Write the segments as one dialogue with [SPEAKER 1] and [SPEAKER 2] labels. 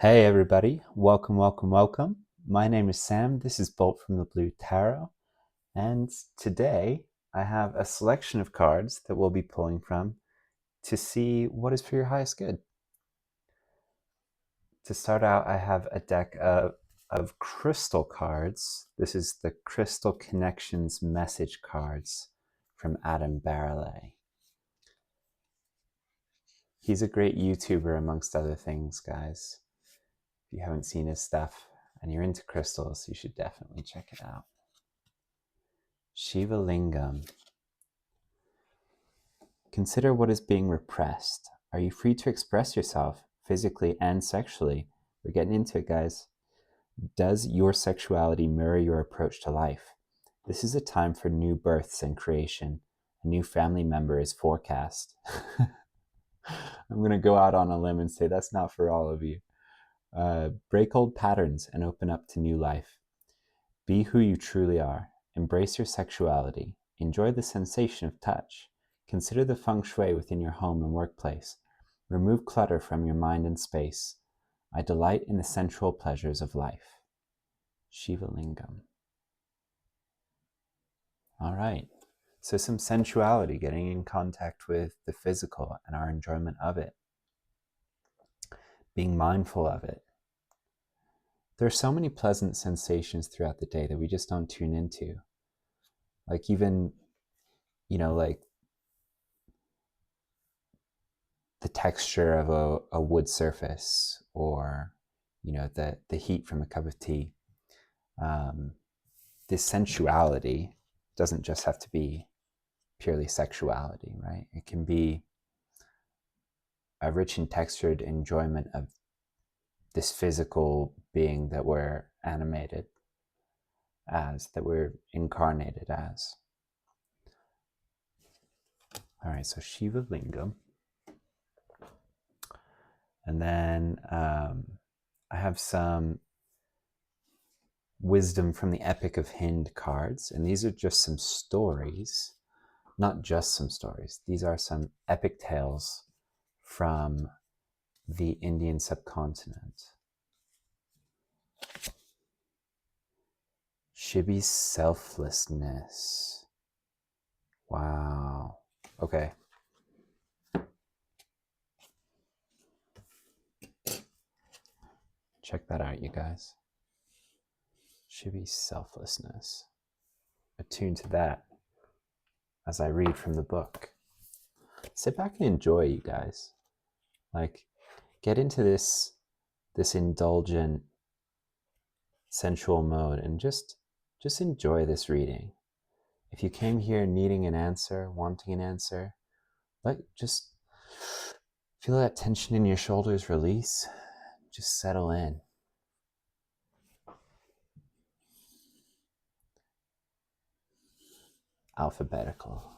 [SPEAKER 1] Hey everybody, welcome, welcome, welcome. My name is Sam, this is Bolt from the Blue Tarot, and today I have a selection of cards that we'll be pulling from to see what is for your highest good. To start out, I have a deck of crystal cards. This is the Crystal Connections message cards from Adam Barrelay. He's a great YouTuber amongst other things, guys. If you haven't seen his stuff and you're into crystals, you should definitely check it out. Shiva Lingam. Consider what is being repressed. Are you free to express yourself physically and sexually? We're getting into it, guys. Does your sexuality mirror your approach to life? This is a time for new births and creation. A new family member is forecast. I'm going to go out on a limb and say that's not for all of you. Break old patterns and open up to new life. Be who you truly are. Embrace your sexuality. Enjoy the sensation of touch. Consider the feng shui within your home and workplace. Remove clutter from your mind and space. I delight in the sensual pleasures of life. Shiva Lingam. All right. So some sensuality, getting in contact with the physical and our enjoyment of it. Being mindful of it. There are so many pleasant sensations throughout the day that we just don't tune into. Like even, like the texture of a wood surface, or the heat from a cup of tea. This sensuality doesn't just have to be purely sexuality, right? It can be a rich and textured enjoyment of this physical being that we're animated as, that we're incarnated as. All right, so Shiva Lingam. And then I have some wisdom from the Epic of Hind cards, and these are just some stories, not just some stories. These are some epic tales from the Indian subcontinent. Shibi's selflessness. Wow. Okay. Check that out, you guys. Shibi's selflessness. Attune to that as I read from the book. Sit back and enjoy, you guys. Like, get into this indulgent, sensual mode and just enjoy this reading. If you came here needing an answer, wanting an answer, just feel that tension in your shoulders release. Just settle in. Alphabetical.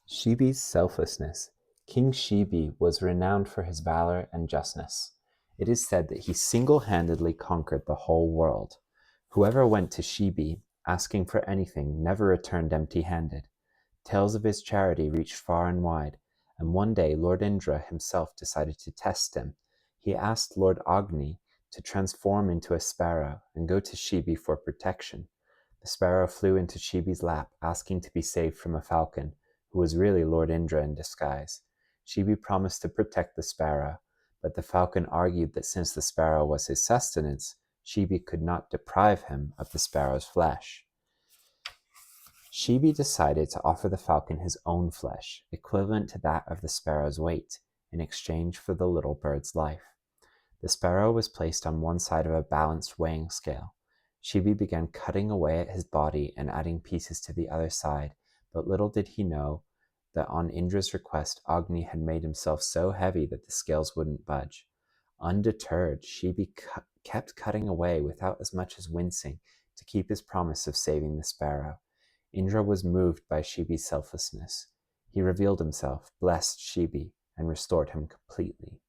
[SPEAKER 1] Shibi's selflessness. King Shibi was renowned for his valor and justness. It is said that he single-handedly conquered the whole world. Whoever went to Shibi asking for anything never returned empty-handed. Tales of his charity reached far and wide, and one day Lord Indra himself decided to test him. He asked Lord Agni to transform into a sparrow and go to Shibi for protection. The sparrow flew into Shibi's lap, asking to be saved from a falcon, who was really Lord Indra in disguise. Shibi promised to protect the sparrow, but the falcon argued that since the sparrow was his sustenance, Shibi could not deprive him of the sparrow's flesh. Shibi decided to offer the falcon his own flesh, equivalent to that of the sparrow's weight, in exchange for the little bird's life. The sparrow was placed on one side of a balanced weighing scale. Shibi began cutting away at his body and adding pieces to the other side, but little did he know that on Indra's request, Agni had made himself so heavy that the scales wouldn't budge. Undeterred, Shibi kept cutting away without as much as wincing to keep his promise of saving the sparrow. Indra was moved by Shibi's selflessness. He revealed himself, blessed Shibi, and restored him completely.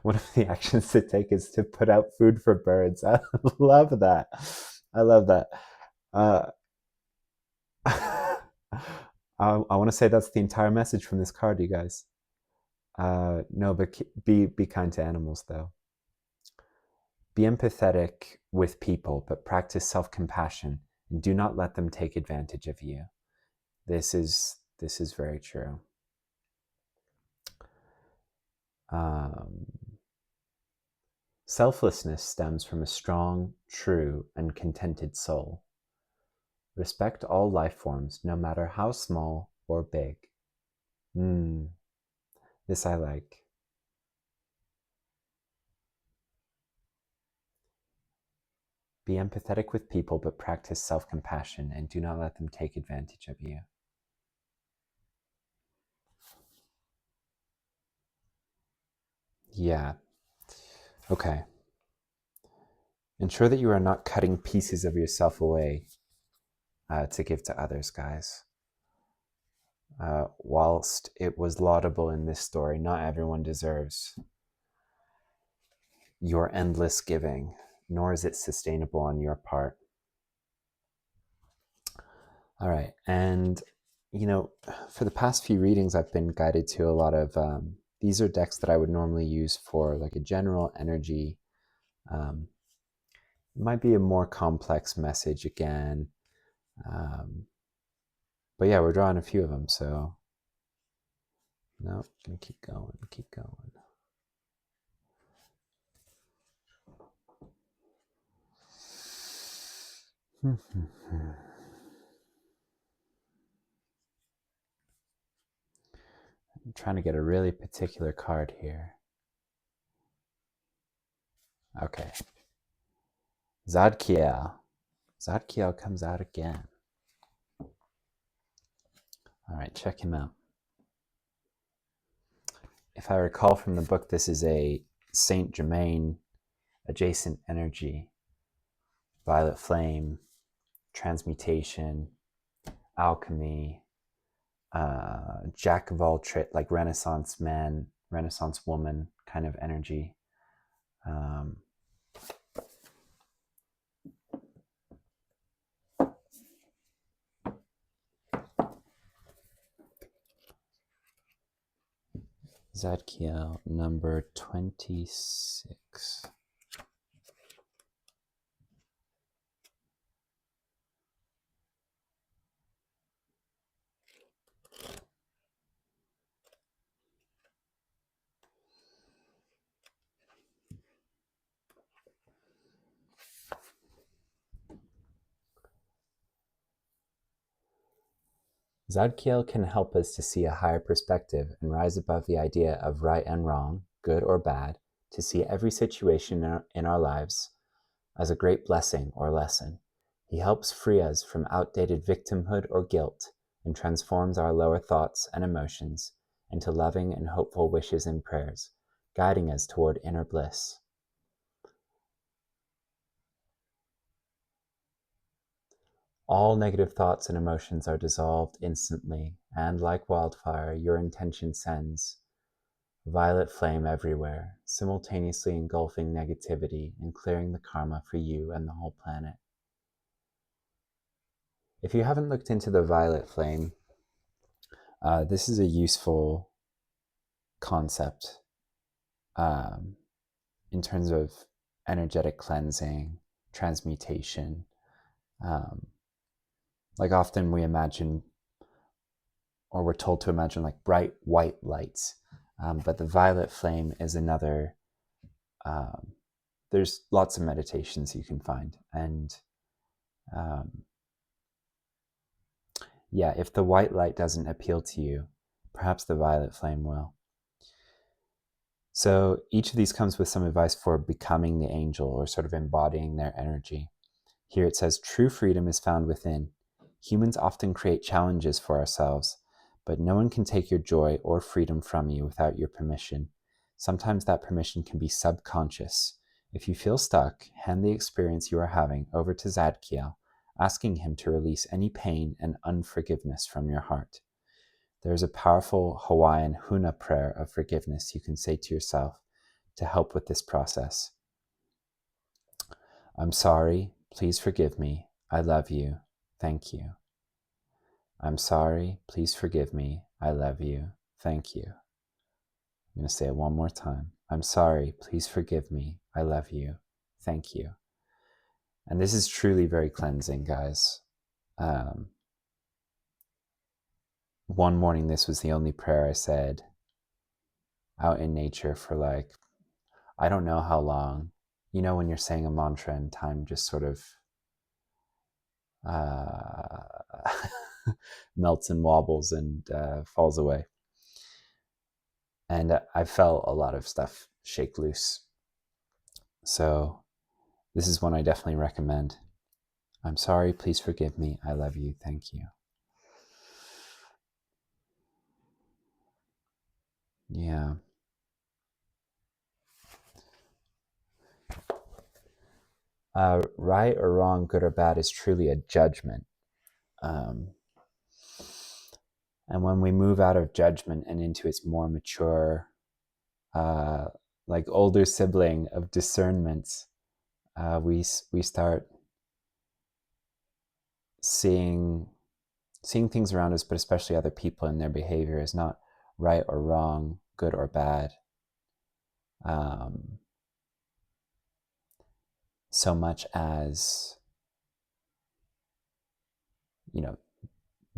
[SPEAKER 1] one of the actions to take is to put out food for birds. I love that. I love that. I want to say that's the entire message from this card, you guys. No, but be kind to animals, though. Be empathetic with people, but practice self-compassion and do not let them take advantage of you. This is very true. Selflessness stems from a strong, true, and contented soul. Respect all life forms, no matter how small or big. This I like. Be empathetic with people, but practice self-compassion and do not let them take advantage of you. Yeah. Okay. Ensure that you are not cutting pieces of yourself away to give to others, guys. Whilst it was laudable in this story, not everyone deserves your endless giving, nor is it sustainable on your part. All right, and you know, for the past few readings, I've been guided to a lot of, these are decks that I would normally use for like a general energy. It might be a more complex message again. But yeah, we're drawing a few of them, so no, gonna keep going, keep going. I'm trying to get a really particular card here. Okay. Zadkiel. Zadkiel comes out again. All right, check him out. If I recall from the book, this is a Saint Germain adjacent energy. Violet flame, transmutation, alchemy, jack of all trades, like Renaissance man, Renaissance woman kind of energy. Zadkiel number 26. Zadkiel can help us to see a higher perspective and rise above the idea of right and wrong, good or bad, to see every situation in our lives as a great blessing or lesson. He helps free us from outdated victimhood or guilt and transforms our lower thoughts and emotions into loving and hopeful wishes and prayers, guiding us toward inner bliss. All negative thoughts and emotions are dissolved instantly, and like wildfire, your intention sends violet flame everywhere, simultaneously engulfing negativity and clearing the karma for you and the whole planet. If you haven't looked into the violet flame, this is a useful concept in terms of energetic cleansing, transmutation. Like often we imagine, or we're told to imagine, like bright white lights, but the violet flame is another. There's lots of meditations you can find, and yeah, if the white light doesn't appeal to you, perhaps the violet flame will. So each of these comes with some advice for becoming the angel, or sort of embodying their energy. Here it says, true freedom is found within. Humans often create challenges for ourselves, but no one can take your joy or freedom from you without your permission. Sometimes that permission can be subconscious. If you feel stuck, hand the experience you are having over to Zadkiel, asking him to release any pain and unforgiveness from your heart. There's a powerful Hawaiian huna prayer of forgiveness you can say to yourself to help with this process. I'm sorry, please forgive me, I love you, thank you. I'm sorry, please forgive me, I love you, thank you. I'm going to say it one more time. I'm sorry, please forgive me, I love you, thank you. And this is truly very cleansing, guys. One morning, this was the only prayer I said out in nature for like, I don't know how long. You know, when you're saying a mantra and time just sort of melts and wobbles and falls away. And I felt a lot of stuff shake loose. So this is one I definitely recommend. I'm sorry, please forgive me, I love you, thank you. Yeah. Right or wrong, good or bad, is truly a judgment. And when we move out of judgment and into its more mature, like older sibling of discernment, we start seeing things around us, but especially other people and their behavior, as not right or wrong, good or bad, so much as, you know,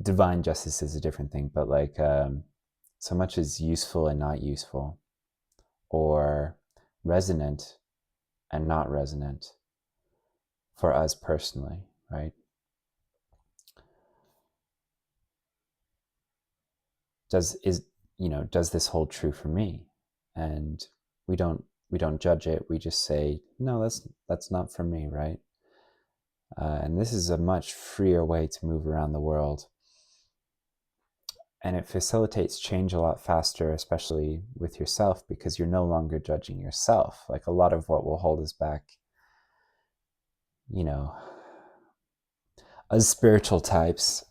[SPEAKER 1] divine justice is a different thing, but like so much as useful and not useful, or resonant and not resonant for us personally, right? Does this hold true for me? And we don't judge it. We just say, no, that's not for me, right? And this is a much freer way to move around the world. And it facilitates change a lot faster, especially with yourself, because you're no longer judging yourself. Like a lot of what will hold us back, you know, as spiritual types,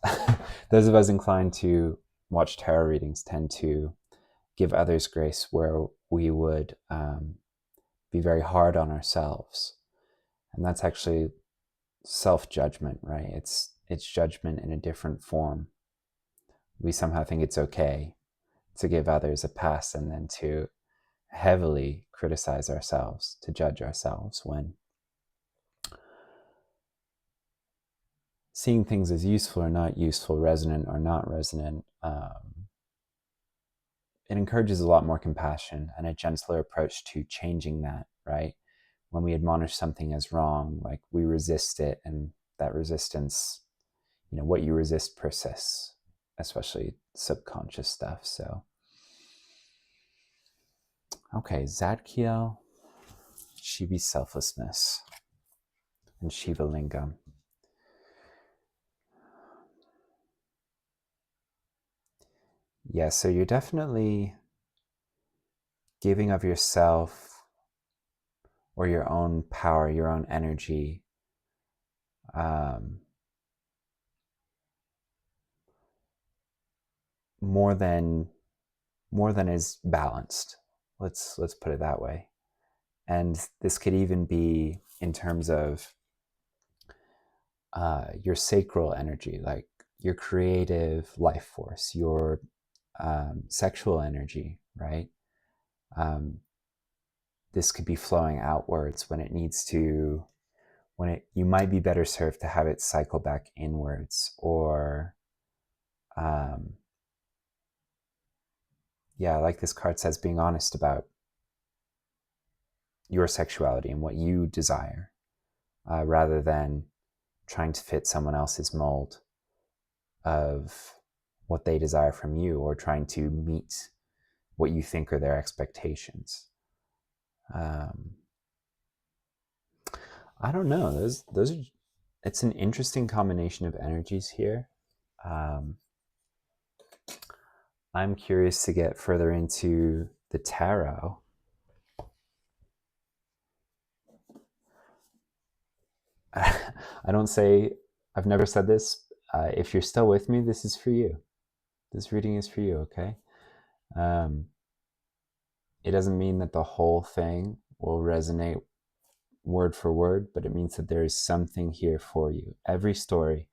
[SPEAKER 1] those of us inclined to watch tarot readings tend to give others grace where we would be very hard on ourselves. And that's actually self-judgment, right? It's judgment in a different form. We somehow think it's okay to give others a pass and then to heavily criticize ourselves, to judge ourselves, when seeing things as useful or not useful, resonant or not resonant, it encourages a lot more compassion and a gentler approach to changing that, right? When we admonish something as wrong, like we resist it, and that resistance, you know, what you resist persists, especially subconscious stuff. So, okay, Zadkiel, Shivi selflessness, and Shiva lingam. Yeah, so you're definitely giving of yourself or your own power, your own energy, more than is balanced. Let's put it that way. And this could even be in terms of your sacral energy, like your creative life force, your sexual energy, right? This could be flowing outwards when it needs to, you might be better served to have it cycle back inwards, or like this card says, being honest about your sexuality and what you desire, rather than trying to fit someone else's mold of what they desire from you, or trying to meet what you think are their expectations. I don't know. Those are. It's an interesting combination of energies here. I'm curious to get further into the tarot. I don't say, I've never said this. If you're still with me, this is for you. This reading is for you, okay? It doesn't mean that the whole thing will resonate word for word, but it means that there is something here for you. Every story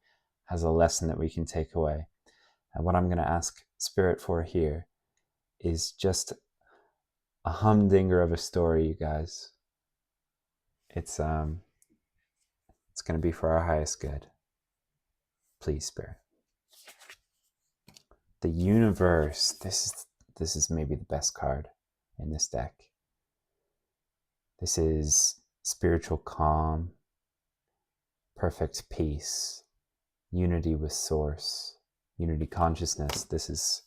[SPEAKER 1] has a lesson that we can take away. And what I'm going to ask Spirit for here is just a humdinger of a story, you guys. It's going to be for our highest good. Please, Spirit. The universe. This is maybe the best card in this deck. This is spiritual calm, perfect peace, unity with source, unity consciousness. This is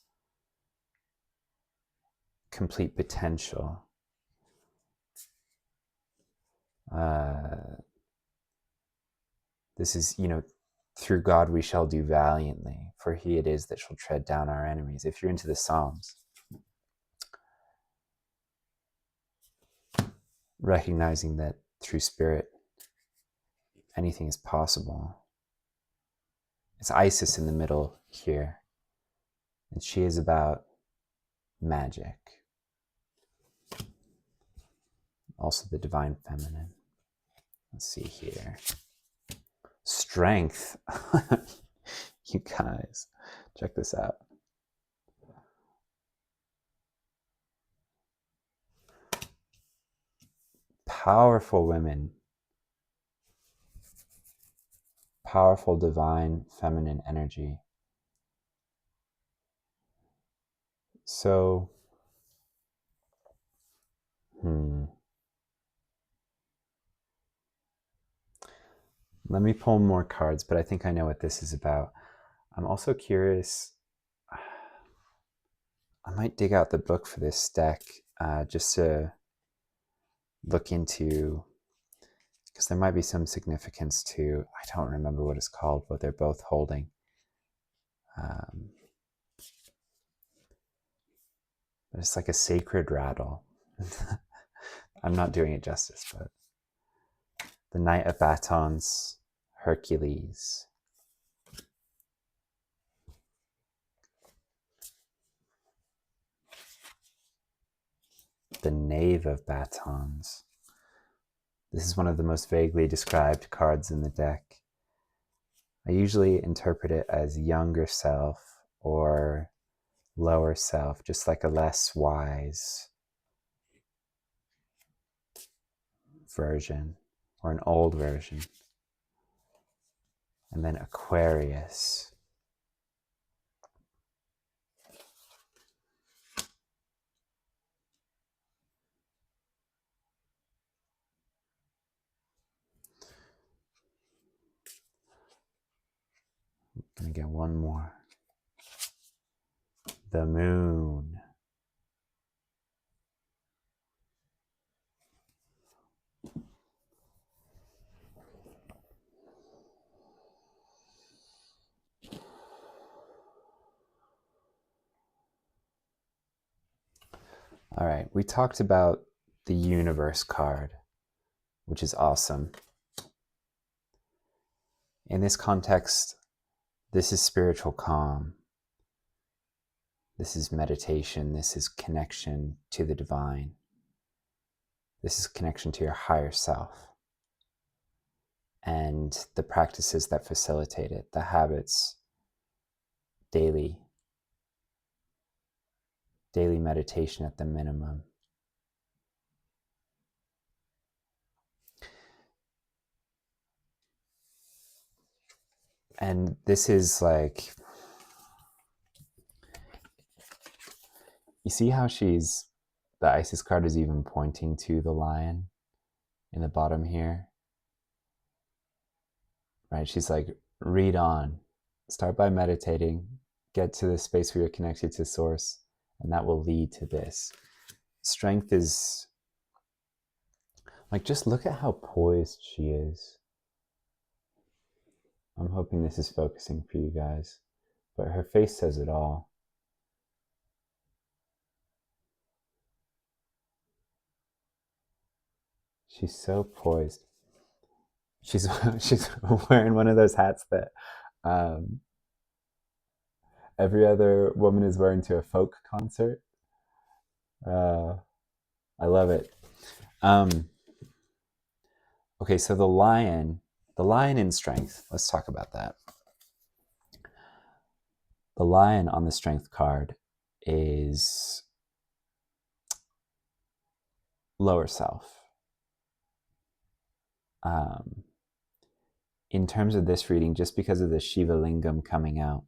[SPEAKER 1] complete potential. This is, through God we shall do valiantly, for he it is that shall tread down our enemies. If you're into the Psalms, recognizing that through Spirit, anything is possible. It's Isis in the middle here, and she is about magic. Also the divine feminine. Let's see here. Strength. You guys, check this out. Powerful women. Powerful divine feminine energy. So, let me pull more cards, but I think I know what this is about. I'm also curious. I might dig out the book for this deck just to look into, because there might be some significance to, I don't remember what it's called, but they're both holding. But it's like a sacred rattle. I'm not doing it justice, but the Knight of Batons, Hercules. The Knave of Batons. This is one of the most vaguely described cards in the deck. I usually interpret it as younger self or lower self, just like a less wise version or an old version. And then Aquarius. I'm gonna get one more. The Moon. All right, we talked about the Universe card, which is awesome. In this context, this is spiritual calm. This is meditation. This is connection to the divine. This is connection to your higher self and the practices that facilitate it, the habits, daily meditation at the minimum. And this is like, you see how the Isis card is even pointing to the lion in the bottom here, right? She's like, read on, start by meditating, get to the space where you're connected to source, and that will lead to this. Strength is like, just look at how poised she is. I'm hoping this is focusing for you guys, but her face says it all. She's so poised. She's wearing one of those hats that every other woman is wearing to a folk concert. I love it. Okay, so the lion in strength. Let's talk about that. The lion on the strength card is lower self. In terms of this reading, just because of the Shiva Lingam coming out,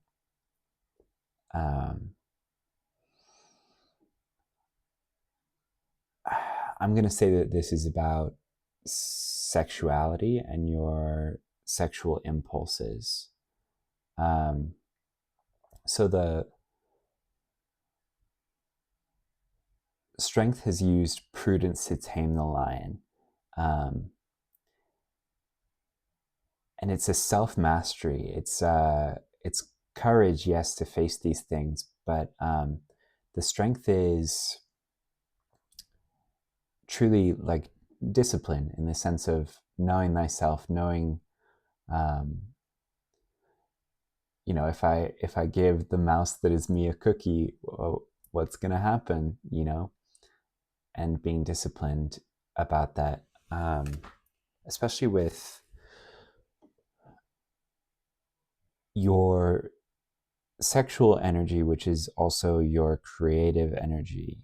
[SPEAKER 1] I'm going to say that this is about sexuality and your sexual impulses. So the strength has used prudence to tame the lion. And it's a self-mastery. It's courage, yes, to face these things, but the strength is truly like discipline in the sense of knowing thyself, knowing, you know, if I give the mouse that is me a cookie, well, what's going to happen, you know, and being disciplined about that, especially with your sexual energy, which is also your creative energy,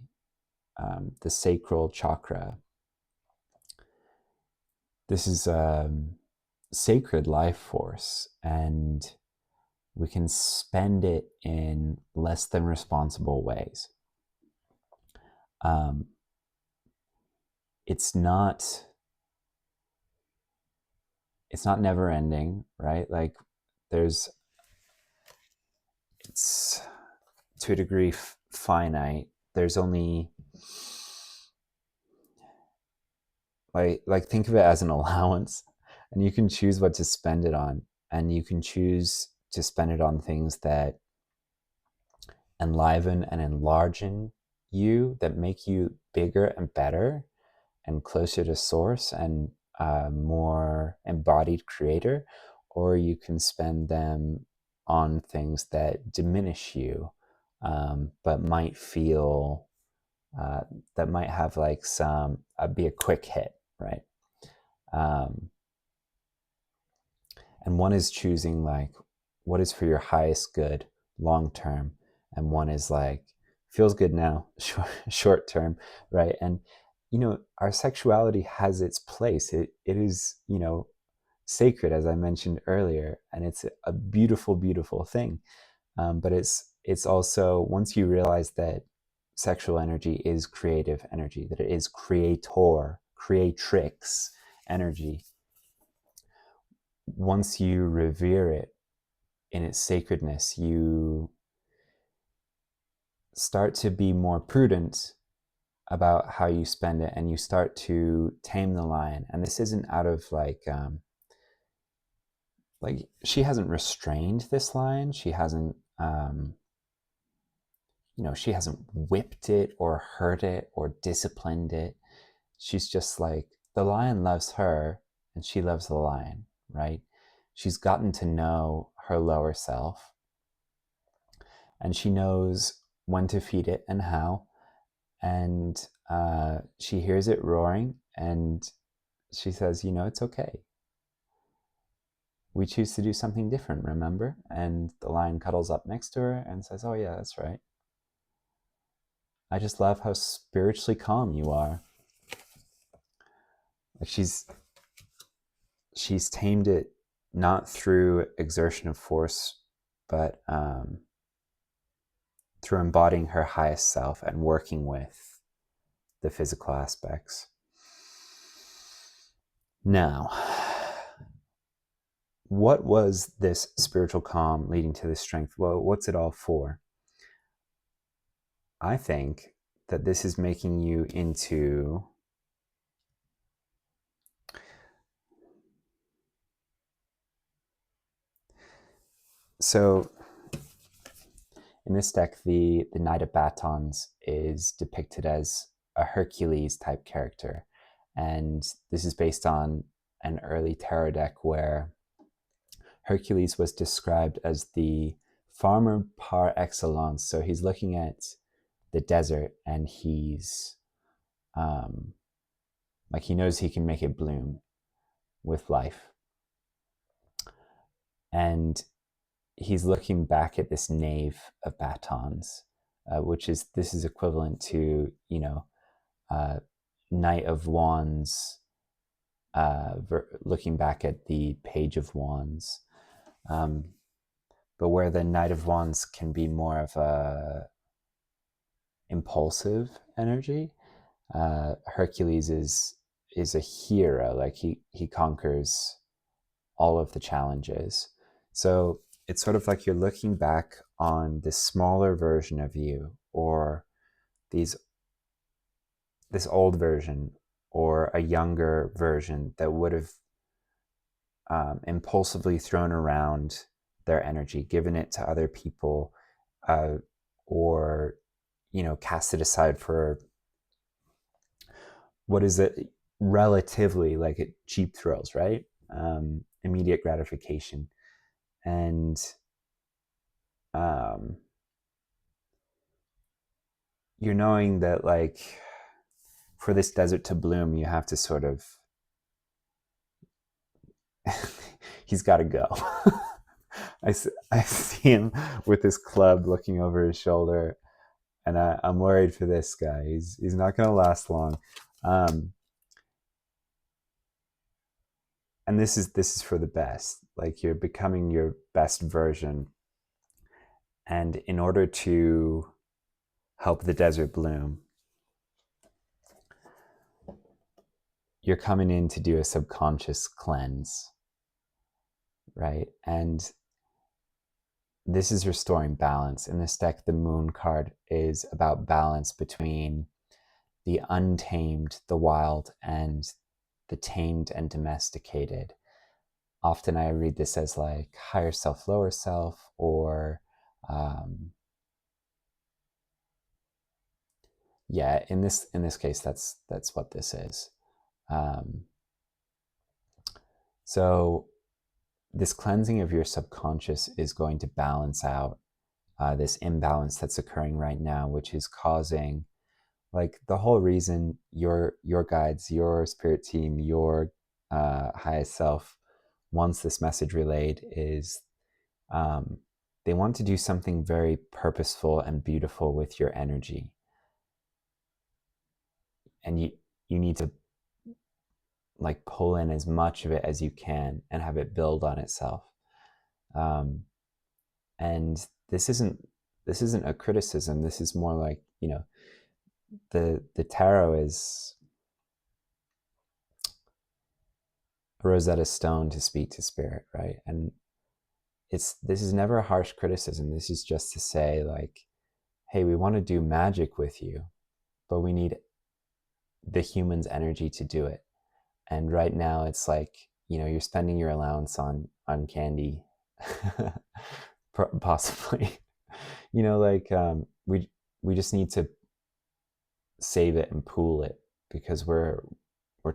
[SPEAKER 1] the sacral chakra. This is sacred life force, and we can spend it in less than responsible ways. It's not never ending, right? Like it's to a degree finite. There's only like think of it as an allowance, and you can choose what to spend it on, and you can choose to spend it on things that enliven and enlarge you, that make you bigger and better and closer to source and more embodied creator, or you can spend them on things that diminish you, but might feel that might have like some be a quick hit, right? And one is choosing like what is for your highest good long term, and one is like feels good now short term, right? And you know, our sexuality has its place. It is, you know, sacred, as I mentioned earlier, and it's a beautiful, beautiful thing. But it's also, once you realize that sexual energy is creative energy, that it is creatrix energy, once you revere it in its sacredness, you start to be more prudent about how you spend it, and you start to tame the lion. And this isn't out of like she hasn't restrained this lion. She hasn't, you know, she hasn't whipped it or hurt it or disciplined it. She's just like, the lion loves her and she loves the lion, right? She's gotten to know her lower self, and she knows when to feed it and how. And she hears it roaring, and she says, you know, it's okay. We choose to do something different, remember? And the lion cuddles up next to her and says, oh yeah, that's right. I just love how spiritually calm you are. Like she's tamed it not through exertion of force, but through embodying her highest self and working with the physical aspects. Now, what was this spiritual calm leading to this strength? Well, what's it all for? I think that this is making you into so in this deck, the Knight of Batons is depicted as a Hercules type character. And this is based on an early tarot deck where Hercules was described as the farmer par excellence. So he's looking at the desert and he's Like he knows he can make it bloom with life. And he's looking back at this knave of batons, this is equivalent to, Knight of Wands, looking back at the Page of Wands. But where the Knight of Wands can be more of a impulsive energy, Hercules is a hero. Like he conquers all of the challenges. So it's sort of like you're looking back on this smaller version of you, or this old version, or a younger version that would have impulsively thrown around their energy, given it to other people, or cast it aside for what is it relatively like cheap thrills, right? Immediate gratification. And you're knowing that, like, for this desert to bloom, you have to sort of he's got to go. I see him with his club looking over his shoulder, and I'm worried for this guy. He's not going to last long. And this is for the best. Like, you're becoming your best version. And in order to help the desert bloom, you're coming in to do a subconscious cleanse, right? And this is restoring balance. In this deck, the Moon card is about balance between the untamed, the wild, and the tamed and domesticated. Often I read this as like higher self, lower self, or in this case, that's what this is. So this cleansing of your subconscious is going to balance out this imbalance that's occurring right now, which is causing, like, the whole reason your guides, your spirit team, your highest self wants this message relayed is they want to do something very purposeful and beautiful with your energy. And you need to, like, pull in as much of it as you can and have it build on itself. And this isn't a criticism. This is more like, the tarot is a Rosetta Stone to speak to spirit, right? And this is never a harsh criticism. This is just to say, like, hey, we want to do magic with you, but we need the human's energy to do it. And right now it's like, you're spending your allowance on candy, possibly. We just need to save it and pool it, because we're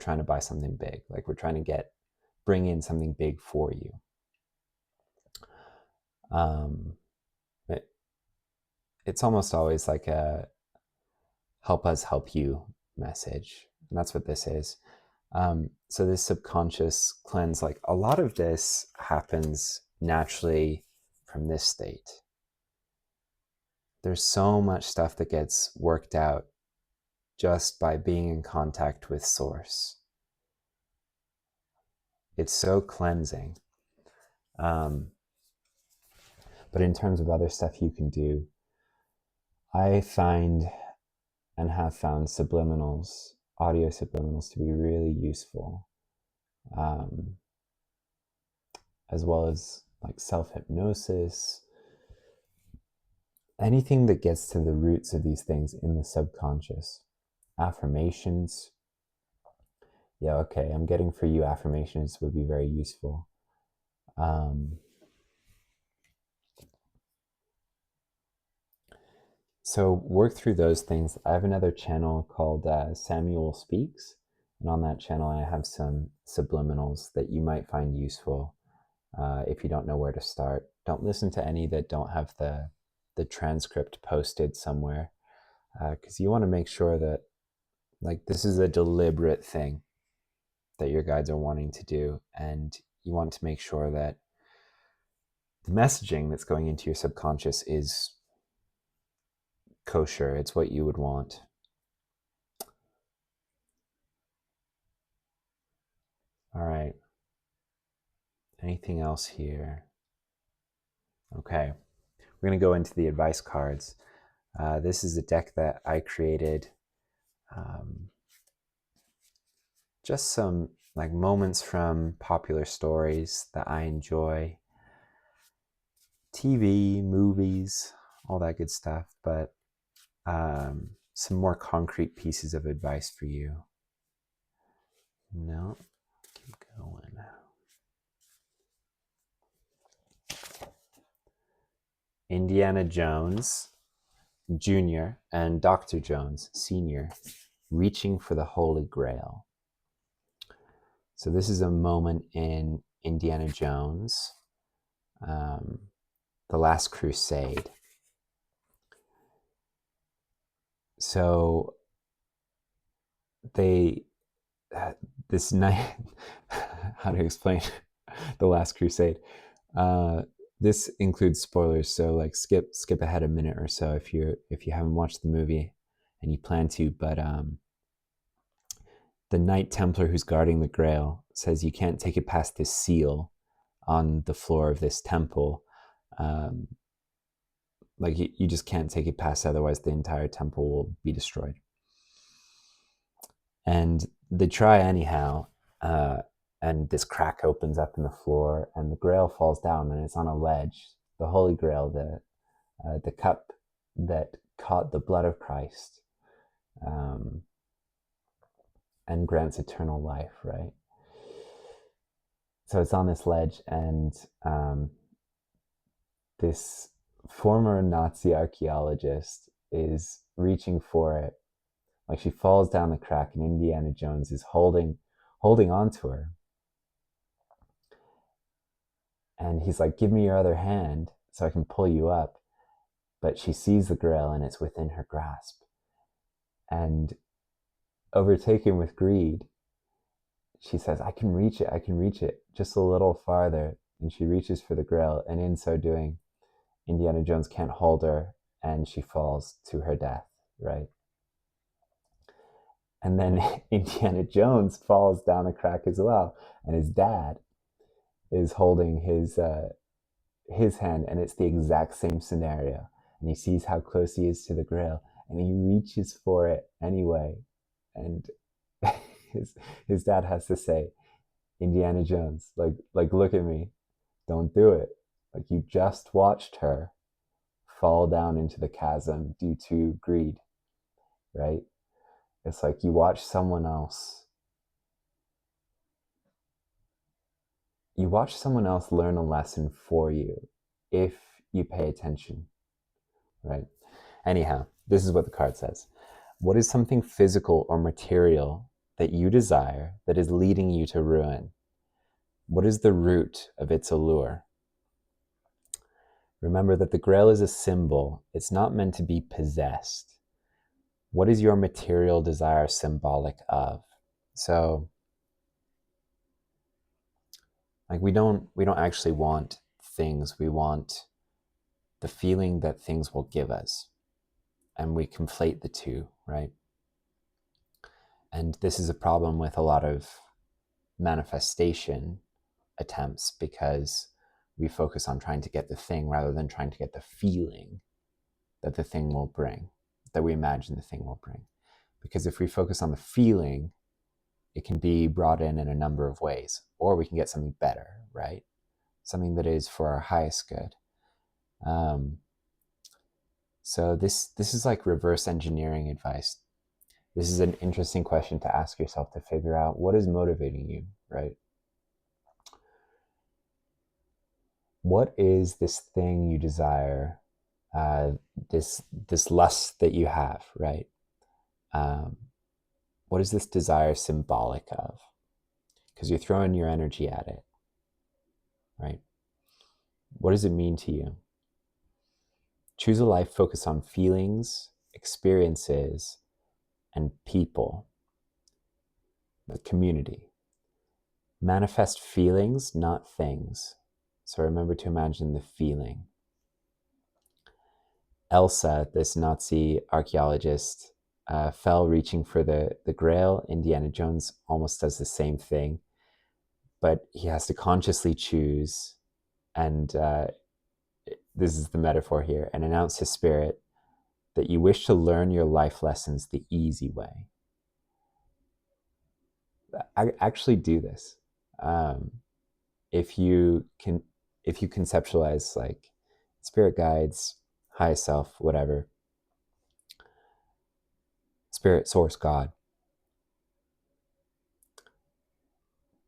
[SPEAKER 1] trying to buy something big. Like, we're trying to bring in something big for you. It's almost always like a help us help you message, and that's what this is. So this subconscious cleanse, like, a lot of this happens naturally from this state. There's so much stuff that gets worked out just by being in contact with source. It's so cleansing. But in terms of other stuff you can do, I find and have found subliminals, audio subliminals, to be really useful, as well as like self-hypnosis, anything that gets to the roots of these things in the subconscious. Affirmations. Yeah, okay, I'm getting for you affirmations would be very useful. So work through those things. I have another channel called Samuel Speaks, and on that channel I have some subliminals that you might find useful if you don't know where to start. Don't listen to any that don't have the transcript posted somewhere, because you want to make sure that Like, this is a deliberate thing that your guides are wanting to do, and you want to make sure that the messaging that's going into your subconscious is kosher. It's what you would want. All right. Anything else here? Okay. We're going to go into the advice cards. This is a deck that I created. Just some like moments from popular stories that I enjoy. TV, movies, all that good stuff. But some more concrete pieces of advice for you. No, keep going. Indiana Jones Jr. and Dr. Jones Sr. reaching for the Holy Grail. So this is a moment in Indiana Jones, The Last Crusade. So this night, how to explain The Last Crusade? This includes spoilers, so like skip ahead a minute or so if you haven't watched the movie and you plan to. But the Knight Templar who's guarding the Grail says you can't take it past this seal on the floor of this temple. Like you just can't take it past, otherwise the entire temple will be destroyed. And they try anyhow, and this crack opens up in the floor, and the Grail falls down, and it's on a ledge. The Holy Grail, the cup that caught the blood of Christ, and grants eternal life, right? So it's on this ledge, and this former Nazi archaeologist is reaching for it. Like, she falls down the crack, and Indiana Jones is holding on to her. And he's like, give me your other hand so I can pull you up. But she sees the Grail, and it's within her grasp. And overtaken with greed, she says, I can reach it just a little farther. And she reaches for the Grail, and in so doing, Indiana Jones can't hold her, and she falls to her death, right? And then Indiana Jones falls down a crack as well, and his dad is holding his hand, and it's the exact same scenario. And he sees how close he is to the Grail, and he reaches for it anyway. And his dad has to say, Indiana Jones, like look at me, don't do it. Like, you just watched her fall down into the chasm due to greed, right? It's like you watch someone else learn a lesson for you if you pay attention, right? Anyhow, this is what the card says. What is something physical or material that you desire that is leading you to ruin? What is the root of its allure? Remember that the Grail is a symbol. It's not meant to be possessed. What is your material desire symbolic of? So, like, we don't actually want things. We want the feeling that things will give us. And we conflate the two, right? And this is a problem with a lot of manifestation attempts, because we focus on trying to get the thing rather than trying to get the feeling that the thing will bring, that we imagine the thing will bring. Because if we focus on the feeling, it can be brought in a number of ways, or we can get something better, right? Something that is for our highest good. So this is like reverse engineering advice. This is an interesting question to ask yourself, to figure out what is motivating you, right? What is this thing you desire, this lust that you have, right? What is this desire symbolic of? Because you're throwing your energy at it, right? What does it mean to you? Choose a life focused on feelings, experiences, and people. the community. Manifest feelings, not things. So remember to imagine the feeling. Elsa, this Nazi archaeologist, fell reaching for the Grail. Indiana Jones almost does the same thing, but he has to consciously choose, and this is the metaphor here, and announce his spirit that you wish to learn your life lessons the easy way. I actually do this. If you conceptualize like spirit guides, high self, whatever, spirit, source, God,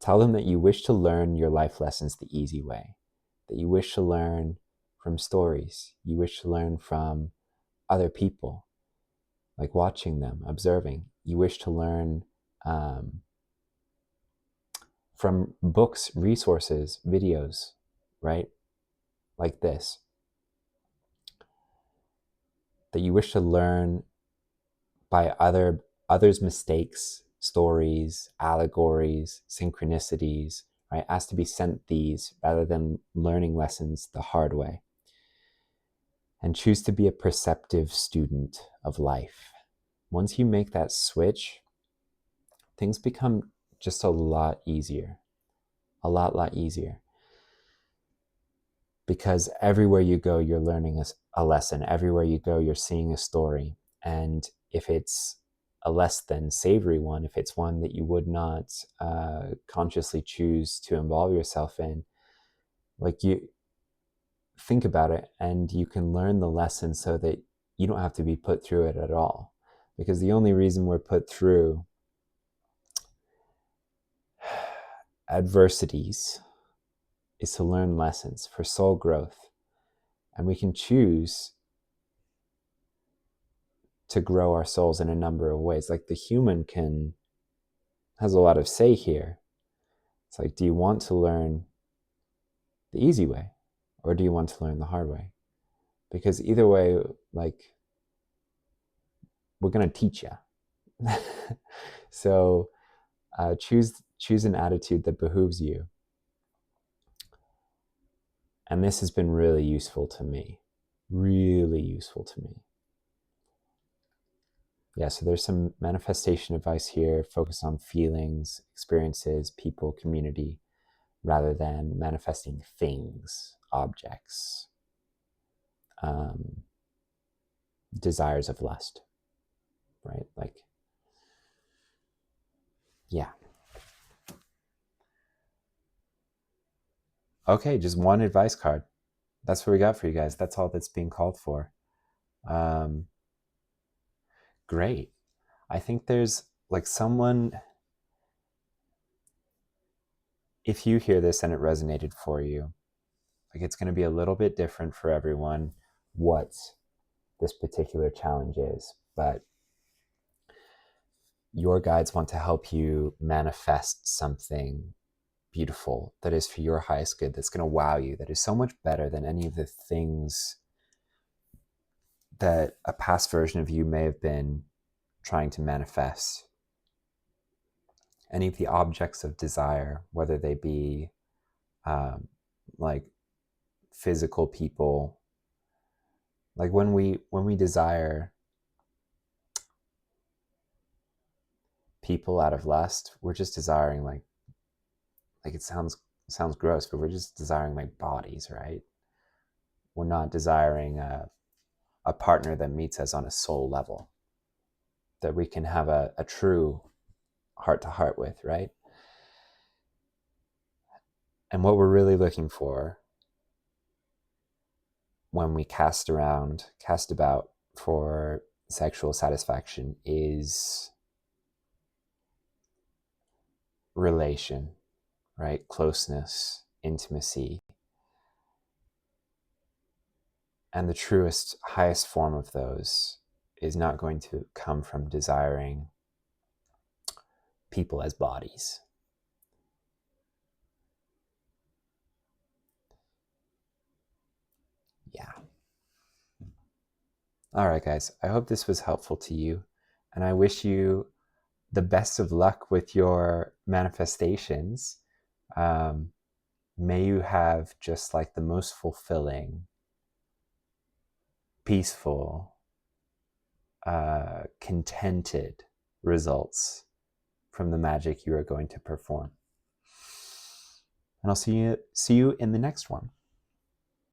[SPEAKER 1] tell them that you wish to learn your life lessons the easy way, that you wish to learn from stories, you wish to learn from other people, like watching them, observing. You wish to learn from books, resources, videos, right? Like this. That you wish to learn by others' mistakes, stories, allegories, synchronicities, right? Ask to be sent these rather than learning lessons the hard way. And choose to be a perceptive student of life. Once you make that switch, things become just a lot easier. A lot easier. Because everywhere you go, you're learning a lesson. Everywhere you go, you're seeing a story. And if it's a less than savory one, if it's one that you would not consciously choose to involve yourself in, like, you think about it and you can learn the lesson so that you don't have to be put through it at all. Because the only reason we're put through adversities is to learn lessons for soul growth. And we can choose to grow our souls in a number of ways. Like the human has a lot of say here. It's like, do you want to learn the easy way or do you want to learn the hard way? Because either way, like, we're going to teach you. So choose an attitude that behooves you. And this has been really useful to me. Really useful to me. Yeah, so there's some manifestation advice here, focus on feelings, experiences, people, community, rather than manifesting things, objects, desires of lust, right? Like, yeah. Okay, just one advice card. That's what we got for you guys. That's all that's being called for. Great. I think there's like someone, if you hear this and it resonated for you, like it's going to be a little bit different for everyone what this particular challenge is, but your guides want to help you manifest something beautiful that is for your highest good, that's going to wow you, that is so much better than any of the things that a past version of you may have been trying to manifest. Any of the objects of desire, whether they be like physical people, like when we desire people out of lust, we're just desiring like it sounds gross, but we're just desiring like bodies, right? We're not desiring a partner that meets us on a soul level, that we can have a true heart to heart with, right? And what we're really looking for when we cast about for sexual satisfaction is relation, right? Closeness, intimacy. And the truest, highest form of those is not going to come from desiring people as bodies. Yeah. All right, guys. I hope this was helpful to you. And I wish you the best of luck with your manifestations. May you have just like the most fulfilling, peaceful, contented results from the magic you are going to perform. And I'll see you in the next one.